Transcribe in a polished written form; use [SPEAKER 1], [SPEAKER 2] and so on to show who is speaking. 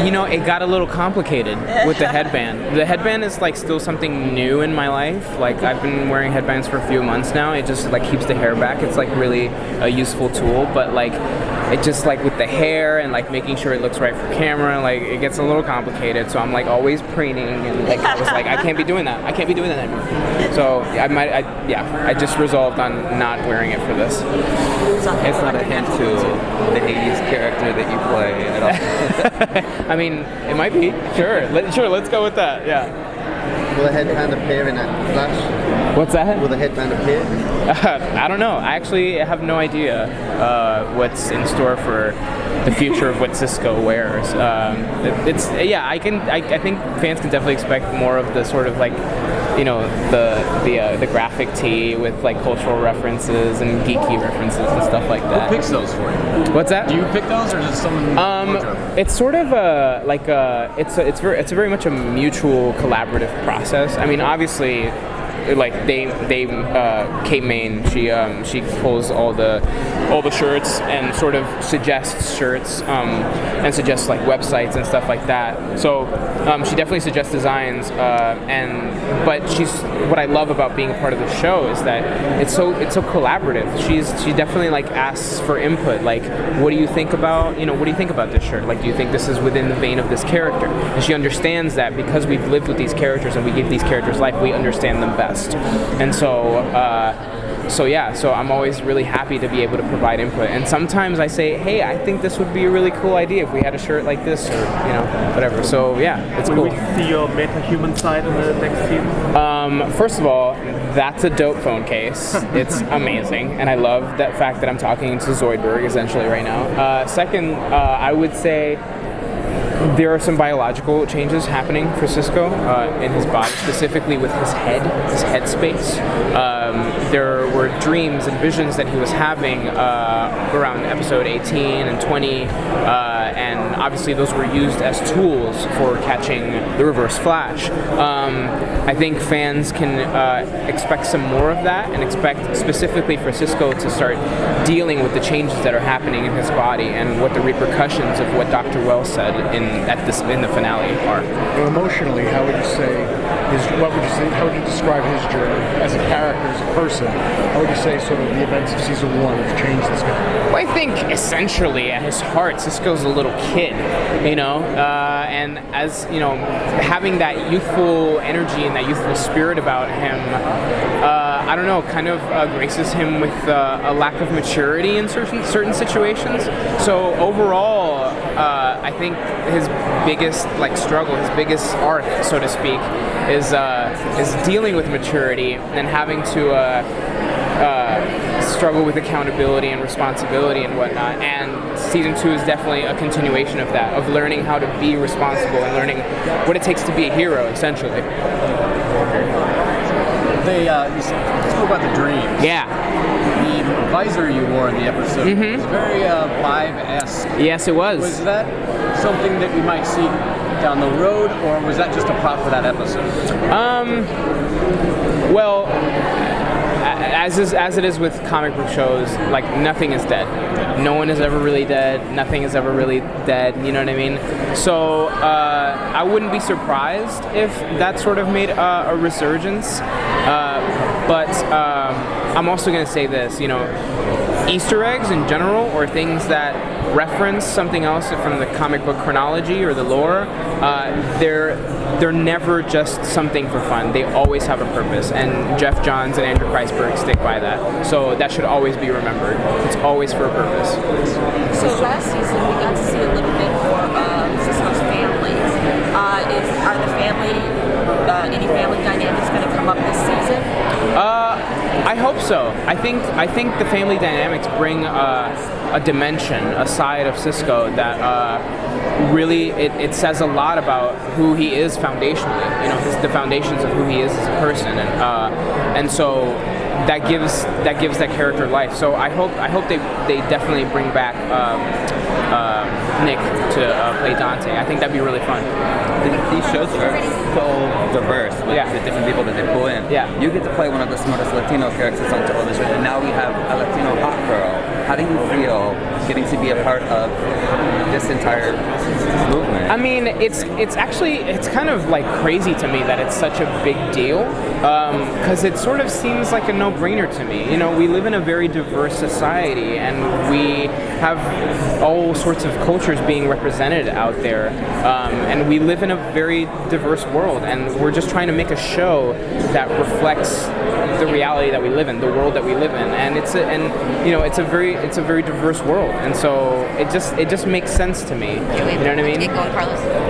[SPEAKER 1] It got a little complicated with the headband. The headband is like still something new in my life. Like I've been wearing headbands for a few months now. It just like keeps the hair back. It's like really a useful tool, but like it just like with the hair and like making sure it looks right for camera, like it gets a little complicated. So I'm like always preening and like I was like I can't be doing that. I can't be doing that anymore. So I just resolved on not wearing it for this.
[SPEAKER 2] It's not a hint to the 80s character that you play at all.
[SPEAKER 1] I mean, it might be. Sure, let's go with that. Yeah.
[SPEAKER 3] Will the headband appear in that Flash?
[SPEAKER 1] What's that?
[SPEAKER 3] Will the headband appear?
[SPEAKER 1] I don't know. I actually have no idea what's in store for the future of what Cisco wears. I think fans can definitely expect more of the sort of like, the graphic tee with like cultural referrences and geeky references and stuff like that.
[SPEAKER 4] Who picks those for you?
[SPEAKER 1] What's that?
[SPEAKER 4] Do you pick those, or does someone?
[SPEAKER 1] It's sort of it's very much a mutual collaborative process. I mean, obviously, like Kate Main, she pulls all the shirts and sort of suggests shirts and suggests like websites and stuff like that. So she definitely suggests designs, but what I love about being a part of the show is that it's so collaborative. She definitely like asks for input, like what do you think about this shirt? Like, do you think this is within the vein of this character? And she understands that because we've lived with these characters and we give these characters life, we understand them best. And so I'm always really happy to be able to provide input. And sometimes I say, hey, I think this would be a really cool idea if we had a shirt like this, or whatever. So yeah, it's cool.
[SPEAKER 5] Will we see your meta-human side in the next season?
[SPEAKER 1] First of all, that's a dope phone case. It's amazing, and I love that fact that I'm talking to Zoidberg essentially right now. Second, I would say there are some biological changes happening for Cisco in his body, specifically with his head space. There were dreams and visions that he was having around episode 18 and 20, and obviously those were used as tools for catching the Reverse Flash. I think fans can expect some more of that, and expect specifically for Cisco to start dealing with the changes that are happening in his body and what the repercussions of what Dr. Wells said in the finale are.
[SPEAKER 6] Well, emotionally, how would you describe his journey as a character, as a person? How would you say sort of the events of season 1 have changed this guy?
[SPEAKER 1] Well, I think essentially at his heart, Cisco's a little kid, and as having that youthful energy and that youthful spirit about him, I don't know, kind of graces him with a lack of maturity in certain situations. So overall, I think his biggest struggle, his biggest arc, so to speak, is dealing with maturity and having to struggle with accountability and responsibility and whatnot. And season 2 is definitely a continuation of that, of learning how to be responsible and learning what it takes to be a hero, essentially.
[SPEAKER 4] You spoke about the dreams.
[SPEAKER 1] Yeah.
[SPEAKER 4] The visor you wore in the episode was very Vive-esque.
[SPEAKER 1] Yes, it was.
[SPEAKER 4] Was that something that we might see down the road, or was that just a prop for that episode?
[SPEAKER 1] Well, as it is with comic book shows, like nothing is dead. No one is ever really dead. Nothing is ever really dead. You know what I mean? So I wouldn't be surprised if that sort of made a resurgence. But I'm also going to say this, Easter eggs in general, or things that reference something else from the comic book chronology or the lore, they're never just something for fun. They always have a purpose, and Jeff Johns and Andrew Kreisberg stick by that. So that should always be remembered. It's always for a purpose.
[SPEAKER 7] So last season we got to see a little bit more of Cisco's family. Are the any family dynamics going to come up this season?
[SPEAKER 1] I hope so. I think the family dynamics bring a dimension, a side of Cisco that really it says a lot about who he is foundationally. The foundations of who he is as a person, and so that gives that character life. So I hope they definitely bring back Nick to play Dante. I think that'd be really fun.
[SPEAKER 2] These shows are so diverse with the different people that they pull in.
[SPEAKER 1] Yeah.
[SPEAKER 2] You get to play one of the smartest Latino characters on television, and now we have a Latino hot girl. How do you feel getting to be a part of this entire movement?
[SPEAKER 1] I mean, it's kind of like crazy to me that it's such a big deal, because it sort of seems like a no-brainer to me. You know, we live in a very diverse society, and we have all sorts of cultures being represented out there, and we live in a very diverse world, and we're just trying to make a show that reflects the reality that we live in, the world that we live in, and it's a very diverse world, and so it just makes sense to me. You know what I mean?
[SPEAKER 7] Get going, Carlos.